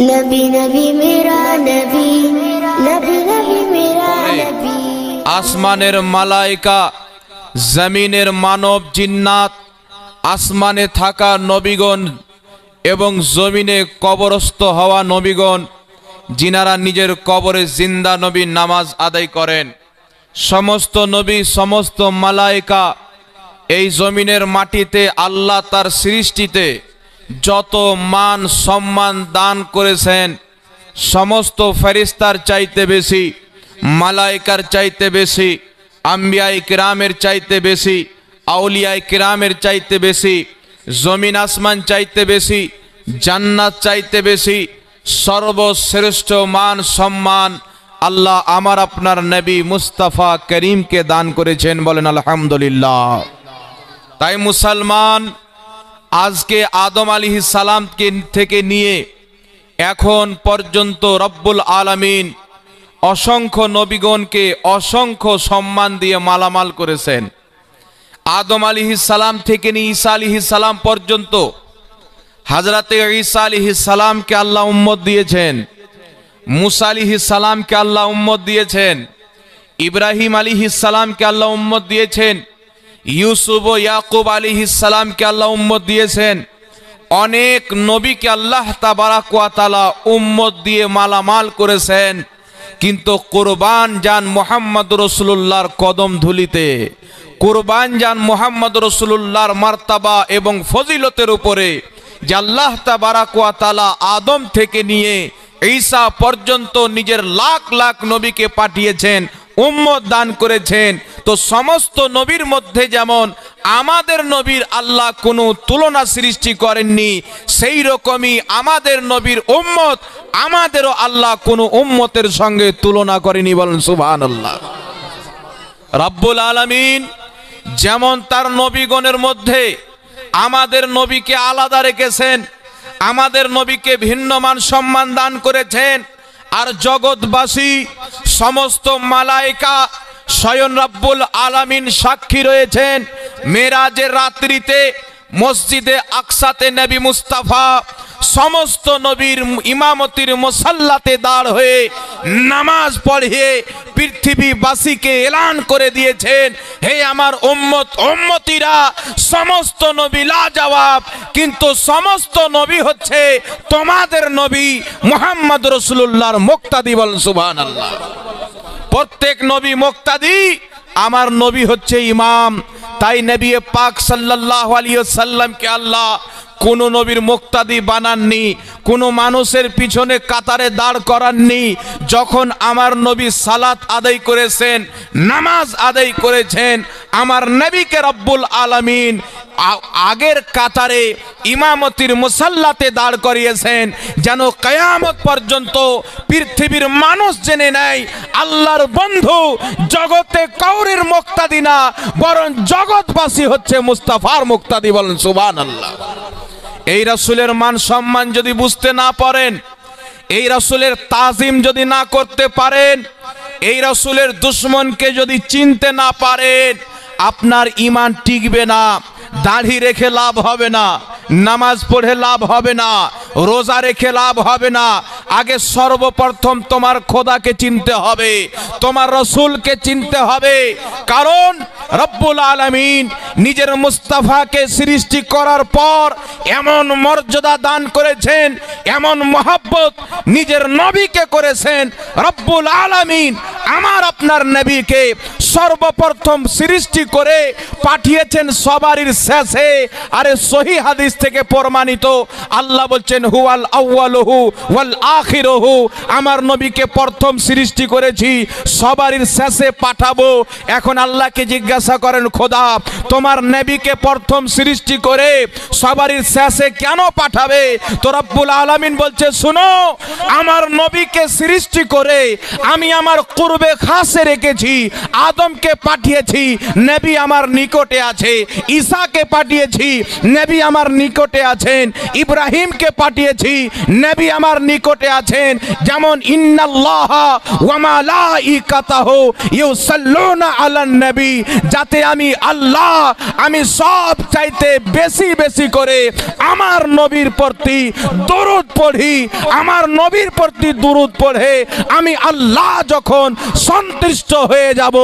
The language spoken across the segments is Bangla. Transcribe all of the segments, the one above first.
नबी नबी मेरा नबी, नबी नबी मेरा नबी। আসমানের মালায়েকা, জমিনের মানব জিন্নাত, আসমানে থাকা নবীগণ এবং জমিনে কবরস্থ হওয়া নবীগণ, যিনারা নিজের কবরে জিন্দা নবীর নামাজ আদায় করেন, সমস্ত নবী, সমস্ত মালায়েকা, এই জমিনের মাটিতে আল্লাহ তার সৃষ্টিতে যত মান সম্মান দান করেছেন, সমস্ত ফেরেশতার চাইতে বেশি, মালায়েকার চাইতে বেশি, আম্বিয়ায়ে কিরামের চাইতে বেশি, আউলিয়ায়ে কিরামের চাইতে বেশি, জমিন আসমান চাইতে বেশি, জান্নাত চাইতে বেশি, সর্বশ্রেষ্ঠ মান সম্মান আল্লাহ আমার আপনার নবী মুস্তাফা করিমকে দান করেছেন। বলেন আলহামদুলিল্লাহ। তাই মুসলমান, আজকে আদম আলাইহিস সালামকে থেকে নিয়ে এখন পর্যন্ত রব্বুল আলামিন অসংখ্য নবীগণকে অসংখ্য সম্মান দিয়ে মালামাল করেছেন। আদম আলাইহিস সালাম থেকে নিয়ে ঈসা আলাইহিস সালাম পর্যন্ত হযরতে ঈসা আলাইহিস সালামকে আল্লাহ উম্মত দিয়েছেন, মুসা আলাইহিস সালামকে আল্লাহ উম্মত দিয়েছেন, ইব্রাহিম আলাইহিস সালামকে আল্লাহ উম্মত দিয়েছেন, ইউসুফ ও ইয়াকুব আলাইহিস সালামকে আল্লাহ উম্মত দিয়েছেন। অনেক নবীকে আল্লাহ তাবারাক ওয়া তাআলা উম্মত দিয়ে মালামাল করেছেন। কিন্তু কুরবান যান মুহাম্মদ রাসূলুল্লাহর কদম ধুলিতে, কুরবান যান মুহাম্মদ রাসূলুল্লাহর মার্তাবা এবং ফজিলতের উপরে, যে আল্লাহ তাবারাক ওয়া তাআলা আদম থেকে নিয়ে ঈসা পর্যন্ত নিজের লাখ লাখ নবীকে পাঠিয়েছেন, উম্মত দান করেছেন। তো সমস্ত নবীর মধ্যে যেমন আমাদের নবীর আল্লাহ কোনো তুলনা সৃষ্টি করেননি, সেই রকমই আমাদের নবীর উম্মত, আমাদেরও আল্লাহ কোনো উম্মতের সঙ্গে তুলনা করেনি। বলেন সুবহানাল্লাহ। রব্বুল আলামিন যেমন তার নবীগণের মধ্যে আমাদের নবীকে আলাদা রেখেছেন, আমাদের নবীকে ভিন্ন মান সম্মান দান করেছেন, আর জগৎবাসী সমস্ত মালায়েকা স্বয়ং রব্বুল আলামিন সাক্ষী রয়েছেন। মেরাজের রাত্রিতে মসজিদে আকসাতে নবী মুস্তাফা সমস্ত নবীর ইমামতির মুসাল্লাতে দাঁড় হয়ে নামাজ পড়িয়ে পৃথিবীবাসীকে এলান করে দিয়েছেন, হে আমার উম্মত উম্মতিরা, সমস্ত নবী লাজবাব, কিন্তু সমস্ত নবী হচ্ছে তোমাদের নবী মুহাম্মদ রাসূলুল্লাহর মুক্তাদি। বলেন সুবহানাল্লাহ। প্রত্যেক নবী মুক্তাদি, আমার নবী হচ্ছে ইমাম। তাই নবী পাক সাল্লাল্লাহু আলাইহি ওয়াসাল্লামকে আল্লাহ কোন নবীর মুক্তাদি বানাননি, কোন মানুষের পিছনে কাতারে দাঁড় করাননি। যখন আমার নবী সালাত আদায় করেছেন, নামাজ আদায় করেছেন, আমার নবীকে রব্বুল আলামিন আগের কাতারে ইমামতির মুসাল্লাতে দাঁড় করিয়েছেন, যেন কিয়ামত পর্যন্ত পৃথিবীর মানুষ জেনে নেয় আল্লাহর বন্ধু জগতে কাউরির মুক্তাদি না, বরং জগৎবাসী হচ্ছে মুস্তাফার মুক্তাদি। বলেন সুবহানাল্লাহ। এই রাসূলের মান সম্মান যদি বুঝতে না পারেন, এই রাসূলের তাজিম যদি না করতে পারেন, এই রাসূলের দুশমনকে যদি চিনতে না পারেন, আপনার ঈমান টিকবে না। দাড়ি রেখে লাভ হবে না, নামাজ পড়ে লাভ হবে না, রোজা রেখে লাভ হবে না। আগে সর্বপ্রথম তোমার খোদাকে চিনতে হবে, তোমার রাসূলকে চিনতে হবে। কারণ রব্বুল আলামিন নিজের মুস্তাফাকে সৃষ্টি করার পর এমন মর্যাদা দান করেছেন, এমন মহব্বত নিজের নবীকে করেছেন। রব্বুল আলামিন আমার আপনার নবীকে সর্বপ্রথম সৃষ্টি করে পাঠিয়েছেন সবারই শেষে। আরে সহিহ হাদিস থেকে প্রমাণিত, আল্লাহ বলছেন হুয়াল আউয়ালুহু ওয়াল আখিরুহু, আমার নবীকে প্রথম সৃষ্টি করেছি, সবারই শেষে পাঠাবো। এখন আল্লাহকে জিজ্ঞাসা করেন, খোদা তোমার নবীকে প্রথম সৃষ্টি করে সবারই শেষে কেন পাঠাবে? তো রব্বুল আলামিন বলছে, শুনো, আমার নবীকে সৃষ্টি করে আমি আমার পূর্বে খাসে রেখেছি, আদমকে পাঠিয়েছি, নবী আমার নিকটে আছে, ঈসাকে পাঠিয়েছি, নবী আমার নিকটে আছেন, ইব্রাহিমকে পাঠিয়েছি, নবী আমার নিকটে আছেন। যেমন ইন্নাল্লাহা ওয়া মালাইকাতাহু ইউসাল্লুনা আলান নবী, যাতে আমি আল্লাহ আমি সব চাইতে বেশি বেশি করে আমার নবীর প্রতি দরুদ পড়ি। আমার নবীর প্রতি দরুদ পড়ে আমি আল্লাহ যখন সন্তুষ্ট হয়ে যাব,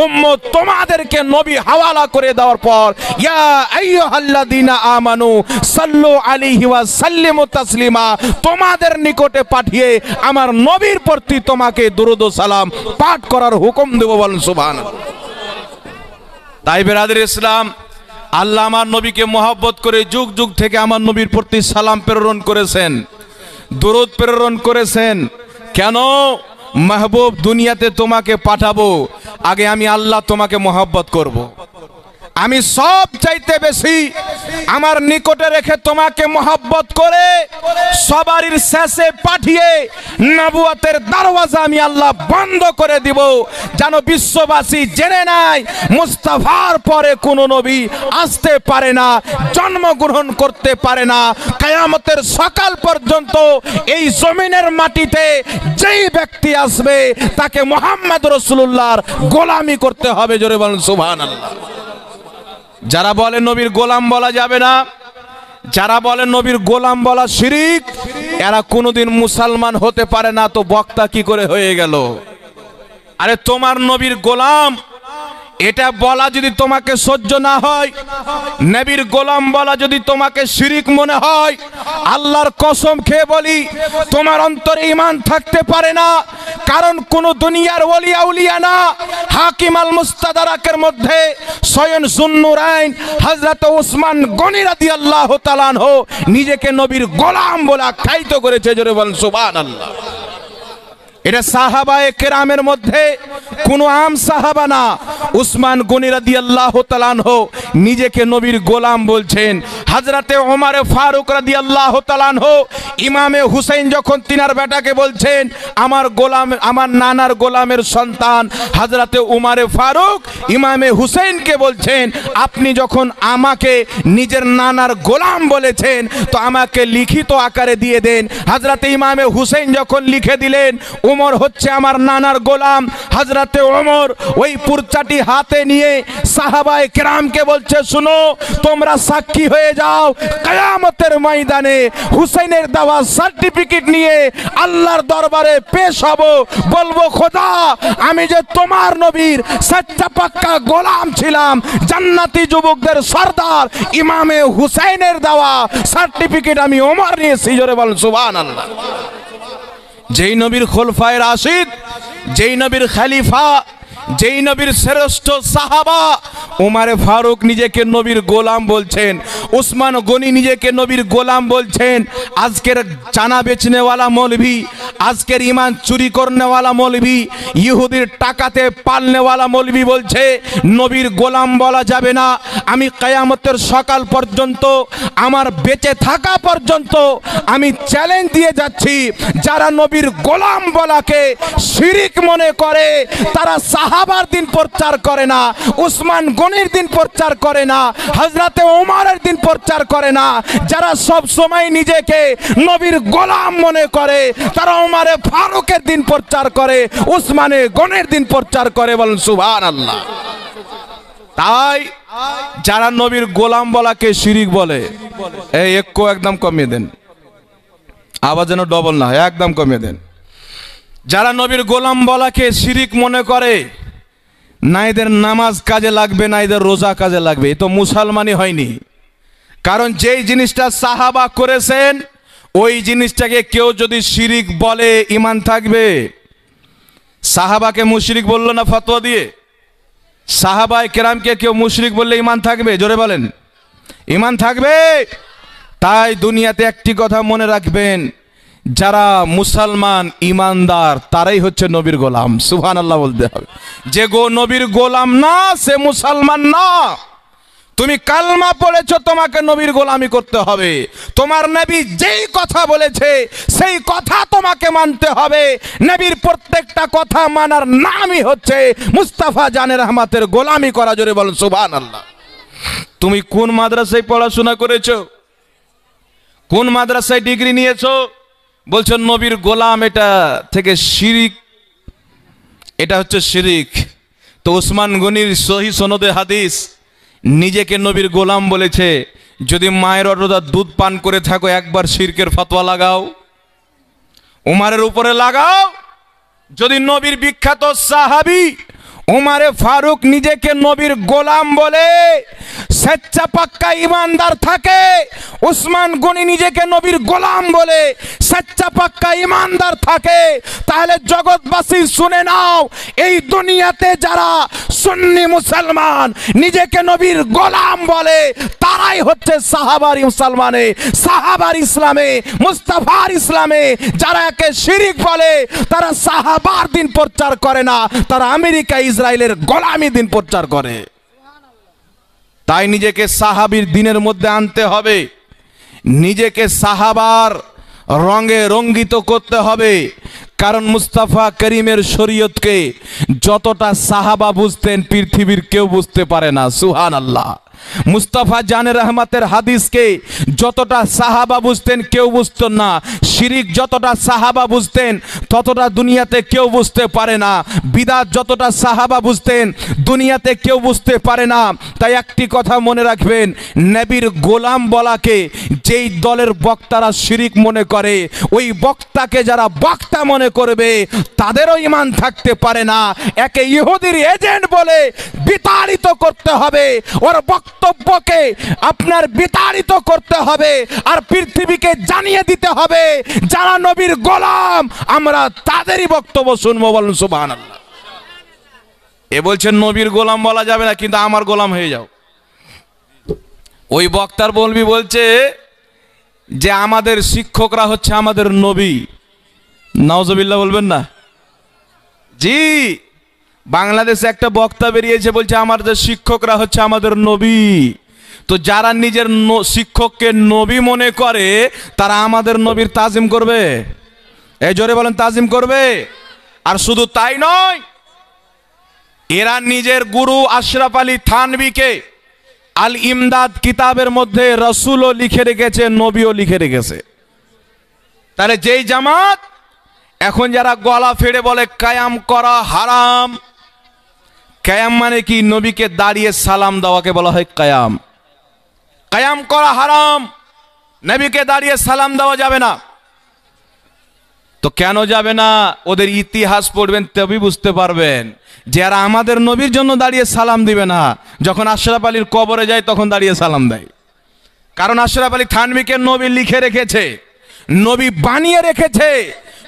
উম্মত তোমাদেরকে নবী হাওয়ালা করে দেওয়ার পর ইয়া আইয়ুহাল্লাযীনা আমানু সাল্লু আলাইহি ওয়া সাল্লিমু তাসলিমা, তোমাদের নিকটে পাঠিয়ে আমার নবীর প্রতি তোমাকে দরুদ ও সালাম পাঠ করার হুকুম দেব। বলেন সুবহানাল্লাহ। তাই বেরাদর ইসলাম, আল্লাহ আমার নবীকে মহব্বত করে যুগ যুগ থেকে আমার নবীর প্রতি সালাম প্রেরণ করেছেন, দরুদ প্রেরণ করেছেন। কেন? মাহবুব, দুনিয়াতে তোমাকে পাঠাবো, আগে আমি আল্লাহ তোমাকে মহব্বত করব। আমি সব চাইতে বেশি আমার নিকটে রেখে তোমাকে মহব্বত করে সবারই শেষে পাঠিয়ে নবুয়তের দরওয়াজা আমি আল্লাহ বন্ধ করে দিব, যেন বিশ্ববাসী জেনে নেয় মুস্তাফার পরে কোনো নবী আসতে পারে না, জন্মগ্রহণ করতে পারে না। কিয়ামতের সকাল পর্যন্ত এই জমিনের মাটিতে যেই ব্যক্তি আসবে তাকে মুহাম্মদ রাসূলুল্লাহর গোলামি করতে হবে। জোরে বলেন সুবহানাল্লাহ। যারা বলে নবীর গোলাম বলা যাবে না, যারা বলে নবীর গোলাম বলা শিরিক, এরা কোনোদিন মুসলমান হতে পারে না। তো বক্তা কি করে হয়ে গেল? আরে তোমার নবীর গোলাম এটা বলা যদি তোমাকে সহ্য না হয়, নবীর গোলাম বলা যদি তোমাকে শিরিক মনে হয়, আল্লাহর কসম খেয়ে বলি তোমার অন্তরে ঈমান থাকতে পারে না। কারণ কোন দুনিয়ার ওলি আউলিয়া না। হাকিম আল মুস্তাদরাকের মধ্যে স্বয়ং যুন্নুরাইন হযরত উসমান গনি রাদিয়াল্লাহু তাআলা আনহু নিজেকে নবীর গোলাম বলে আখ্যায়িত করেছে। জোরে বলেন সুবহানাল্লাহ। এটা সাহাবায়ে কেরামের মধ্যে কোনো আম সাহাবা না। উসমান গনি রাদিয়াল্লাহু তাআলা আনহু নিজেকে নবীর গোলাম বলছেন। হযরতে ওমর ফারুক রাদিয়াল্লাহু তাআলা আনহু ইমামে হুসাইন যখন তিনার বেটাকে বলছেন আমার গোলাম, আমার নানার গোলামের সন্তান, হযরতে ওমর ফারুক ইমামে হুসাইনকে বলছেন আপনি যখন আমাকে নিজের নানার গোলাম বলেছেন তো আমাকে লিখিত আকারে দিয়ে দেন। হযরতে ইমামে হুসাইন যখন লিখে দিলেন ওমর হচ্ছে আমার নানার গোলাম, হযরতে ওমর ওই পুরচাটি হাতে নিয়ে সাহাবায়ে কেরামকে বলছে শুনো তোমরা সাক্ষী হয়ে যাও, কিয়ামতের ময়দানে হুসাইনের দেওয়া সার্টিফিকেট নিয়ে আল্লাহর দরবারে পেশ হব, বলবো খোদা আমি যে তোমার নবীর সচ্চা পাক্কা গোলাম ছিলাম, জান্নাতি যুবকদের সরদার ইমামে হুসাইনের দেওয়া সার্টিফিকেট আমি ওমর নিয়েছি। জোরে বলেন সুবহানাল্লাহ। যেই নবীর খোলাফায়ে রাশিদ, যেই নবীর খলিফা, যেই নবীর শ্রেষ্ঠ সাহাবা ওমর ফারুক নিজেকে নবীর গোলাম বলছেন, উসমান গনি নিজেকে নবীর গোলাম বলছেন। আজকের চানা বেচনেওয়ালা মৌলভী, আজকের ইমান চুরি করনেওয়ালা মৌলভী, ইহুদির টাকাতে পালনেওয়ালা মৌলভী বলছে নবীর গোলাম বলা যাবে না। আমি কিয়ামতের সকাল পর্যন্ত, আমার বেঁচে থাকা পর্যন্ত আমি চ্যালেঞ্জ দিয়ে যাচ্ছি, যারা নবীর গোলাম বলাকে শিরিক মনে করে তারা সাহাবার দিন প্রচার করে না, উসমান গনির দিন প্রচার করে না, হযরতে ওমরের দিন প্রচার করে না। যারা সব সময় নিজেকে নবীর গোলাম মনে করে তারা ওমরে ফারুকের দিন প্রচার করে, উসমানে গনির দিন প্রচার করে। বলেন সুবহানাল্লাহ। তাই যারা নবীর গোলাম বলাকে শিরিক বলে, এই একদম কমিয়ে দেন, আবার যেন ডবল না হয়, একদম কমিয়ে দেন। যারা নবীর গোলাম বলাকে শিরিক মনে করে, না এদের নামাজ কাজে লাগবে, না এদের রোজা কাজে লাগবে, এ তো মুসলমানই হয়নি। কারণ যেই জিনিসটা সাহাবা করেছেন ওই জিনিসটাকে কেউ যদি শিরিক বলে ঈমান থাকবে? সাহাবাকে মুশরিক বললো না ফতোয়া দিয়ে? সাহাবায়ে কেরামকে কেউ মুশরিক বললে ঈমান থাকবে? জোরে বলেন, ঈমান থাকবে? তাই দুনিয়াতে একটি কথা মনে রাখবেন, যারা মুসলমান ইমানদার তারাই হচ্ছে নবীর গোলাম। সুবহানাল্লাহ বলতে হবে। যে নবীর গোলাম না সে মুসলমান না। তুমি কালমা পড়েছো, তোমাকে নবীর গোলামি করতে হবে। তোমার নবী যেই কথা বলেছে সেই কথা তোমাকে মানতে হবে। নবীর প্রত্যেকটা কথা মানার নামই হচ্ছে মুস্তাফা জানে রহমতের গোলামি করা। জোরে বলুন সুবহানাল্লাহ। তুমি কোন মাদ্রাসায় পড়াশোনা করেছো, কোন মাদ্রাসায় ডিগ্রি নিয়েছো? বলছো নবীর গোলাম, এটা থেকে শিরিক, এটা হচ্ছে শিরিক। তো ওসমান গনির সহি সনদে হাদিস, নিজেকে নবীর গোলাম বলেছে। যদি মায়ের অটোদা দুধ পান করে থাকো, একবার শিরকের ফতোয়া লাগাও, উমারের উপরে লাগাও। যদি নবীর বিখ্যাত সাহাবী উমারে ফারুক নিজেকে নবীর গোলাম বলে সচ্চা পাক্কা ইমানদার থাকে, ওসমান গনি নিজেকে নবীর গোলাম বলে সচ্চা পাক্কা ইমানদার থাকে, তাহলে জগৎবাসী শুনে নাও, এই দুনিয়াতে যারা সুন্নি মুসলমান নিজেকে নবীর গোলাম বলে তারাই হচ্ছে সাহাবার মুসলমানে, সাহাবার ইসলামে, মুস্তাফার ইসলামে। যারা একে শিরিক বলে তারা সাহাবার দিন প্রচার করে না, তারা আমেরিকা ইসরায়েলের গোলামি দিন প্রচার করে। তাই নিজেকে সাহাবীর দিনের মধ্যে আনতে হবে, নিজেকে সাহাবার রঙে রঙ্গিত করতে হবে। কারণ মুস্তাফা করিমের শরীয়তকে যতটা সাহাবা বুঝতেন পৃথিবীর কেউ বুঝতে পারে না। সুবহানাল্লাহ। মুস্তাফা জানে রহমতের হাদিসকে যতটা সাহাবা বুঝতেন কেউ বুঝতো না। শিরিক যতটা সাহাবা বুঝতেন ততটা দুনিয়াতে কেউ বুঝতে পারে না। বিদআত যতটা সাহাবা বুঝতেন দুনিয়াতে কেউ বুঝতে পারে না। তাই একটি কথা মনে রাখবেন, নবীর গোলাম বলাকে যেই দলের বক্তারা শিরিক মনে করে, ওই বক্তাকে যারা বক্তা মনে করবে তাদেরও ঈমান থাকতে পারে না। একে ইহুদির এজেন্ট বলে বিতাড়িত করতে হবে, ওর বক্তব্যকে আপনার বিতাড়িত করতে হবে, আর পৃথিবীকে জানিয়ে দিতে হবে যারা নবীর গোলাম আমরা তাদেরই বক্তব্য শুনবো। বলুন সুবহানাল্লাহ। এ বলছেন নবীর গোলাম বলা যাবে না, কিন্তু আমার গোলাম হয়ে যাও। ওই বক্তার বলবি বলছে যে আমাদের শিক্ষকরা হচ্ছে আমাদের নবী। নাউজুবিল্লাহ বলবেন না? জি, বাংলাদেশে একটা বক্তা বেরিয়েছে বলছে আমাদের শিক্ষকরা হচ্ছে আমাদের নবী। তো যারা নিজের শিক্ষককে নবী মনে করে তারা আমাদের নবীর তাজিম করবে? এই জোরে বলেন, তাজিম করবে? আর শুধু তাই নয়, এরা নিজের গুরু আশরাফ আলী থানভীকে আল ইমদাদ কিতাবের মধ্যে রসুলও লিখে রেখেছে, নবীও লিখে রেখেছে। তাহলে যেই জামাত এখন যারা গলা ফেড়ে বলে কায়াম করা হারাম, কায়াম মানে কি? নবীকে দাঁড়িয়ে সালাম দেওয়াকে বলা হয় কায়াম। কায়াম করা হারাম, নবীকে দাঁড়িয়ে সালাম দেওয়া যাবে না। তো কেন যাবে না? ওদের ইতিহাস পড়বেন তবেই বুঝতে পারবেন যে এরা আমাদের নবীর জন্য দাঁড়িয়ে সালাম দিবে না, যখন আশরাফ আলীর কবরে যায় তখন দাঁড়িয়ে সালাম দেয়। কারণ আশরাফ আলী থানভীকে নবী লিখে রেখেছে, নবী বানিয়ে রেখেছে।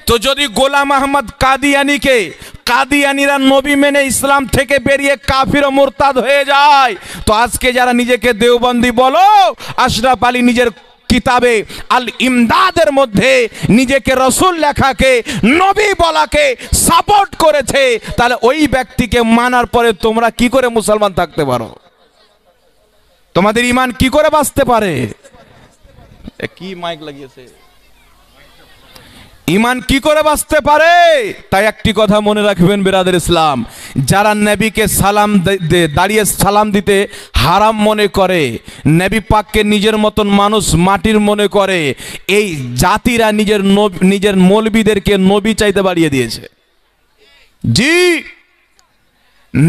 তো যদি গোলাম আহমদ কাদিয়ানিকে কাদিয়ানিরা নবী মেনে ইসলাম থেকে বেরিয়ে কাফির ও মুরতাদ হয়ে যায়, তো আজকে যারা নিজেকে দেওবন্দি বলো, আশরাফ আলী নিজের কিতাবে আল ইমদাদের মধ্যে নিজেকে রসুল লেখাকে নবী বলাকে সাপোর্ট করেছে, তাহলে ওই ব্যক্তিকে মানার পরে তোমরা কি করে মুসলমান থাকতে পারো? তোমাদের ঈমান কি করে বাঁচতে পারে? কি মাইক লাগিয়েছে? ঈমান কি করে বাঁচতে পারে? তাই একটি কথা মনে রাখবেন বিরাদের ইসলাম, যারা নবীকে সালাম দাঁড়িয়ে সালাম দিতে হারাম মনে করে, নবী পাককে নিজের মতন মানুষ মাটির মনে করে, এই জাতিরা নিজের মৌলবীদেরকে নবী চাইতে বাড়িয়ে দিয়েছে। জি,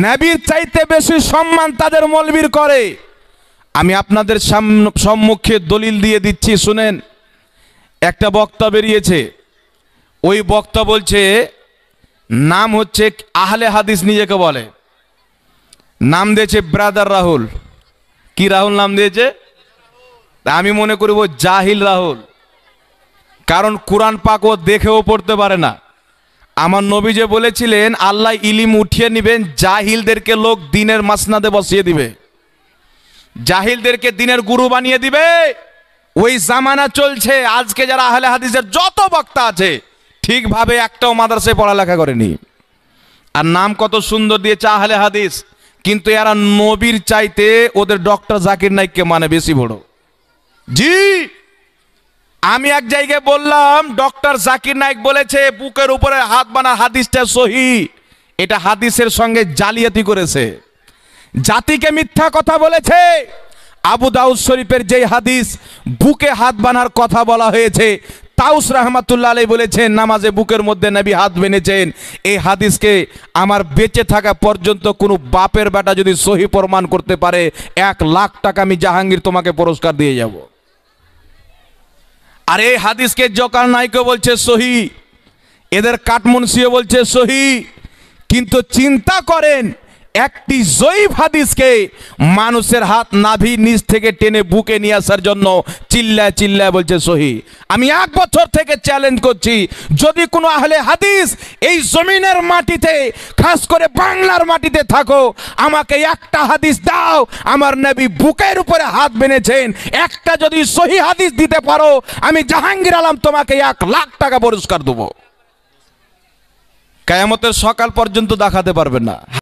নবীর চাইতে বেশি সম্মান তাদের মৌলবীর করে। আমি আপনাদের সম্মুখে দলিল দিয়ে দিচ্ছি, শুনেন। একটা বক্তা বেরিয়েছে, ওই বক্তা বলছে, নাম হচ্ছে আহলে হাদিস নিজেকে বলে, নাম দিয়েছে ব্রাদার রাহুল। কি রাহুল নাম দিয়েছে? আমি মনে করব জাহিল রাহুল, কারণ কোরআন পাক ও দেখেও পড়তে পারে না। আমার নবী যে বলেছিলেন আল্লাহ ইলিম উঠিয়ে নেবেন, জাহিলদেরকে লোক দিনের মাসনাদে বসিয়ে দিবে, জাহিলদেরকে দিনের গুরু বানিয়ে দিবে। ওই জামানা চলছে। আজকে যারা আহলে হাদিসের যত বক্তা আছে ঠিকভাবে একটাও মাদ্রাসায় পড়ালেখা করেনি, আর নাম কত সুন্দর দিয়েছে আহলে হাদিস। কিন্তু এরা নবীর চাইতে ওদের ডক্টর জাকির নাইককে মানে বেশি বড়। জি, আমি এক জায়গায় বললাম ডক্টর জাকির নাইক বলেছে বুকের উপরে হাত বানা হাদিসটা সহি। এটা হাদিসের সঙ্গে জালিয়াতি করেছে, জাতিকে মিথ্যা কথা বলেছে। আবু দাউদ শরীফের যে হাদিস বুকে হাত বানার কথা বলা হয়েছে, তাউস রহমাতুল্লাহ আলাইহি বলেছেন নামাজে বুকের মধ্যে নবী হাত বেঁধেছেন। এই হাদিসকে আমার বেঁচে থাকা পর্যন্ত কোনো বাপের বেটা যদি সহি প্রমাণ করতে পারে 1,00,000 টাকা আমি জাহাঙ্গীর তোমাকে পুরস্কার দিয়ে যাব। আর এই হাদিসকে জকার নাইকও বলছে সহি, এদের কাটমুনসিও বলছে সহি। কিন্তু চিন্তা করেন, একটি জয়ীফ হাদিসকে মানুষের হাত নাভি নিচ থেকে টেনে বুকে নিয়ে আসার জন্য চিল্লায় চিল্লায় বলছে সহি। আমি 1 বছর থেকে চ্যালেঞ্জ করছি, যদি কোনো আহলে হাদিস এই জমিনের মাটিতে, খাস করে বাংলার মাটিতে থাকো, আমাকে একটা হাদিস দাও আমার নবী বুকের উপরে হাত বেঁধেছেন, একটা যদি সহি হাদিস দিতে পারো, আমি জাহাঙ্গীর আলম তোমাকে 1,00,000 টাকা পুরস্কার দেবো। কিয়ামতের সকাল পর্যন্ত দেখাতে পারবেন না।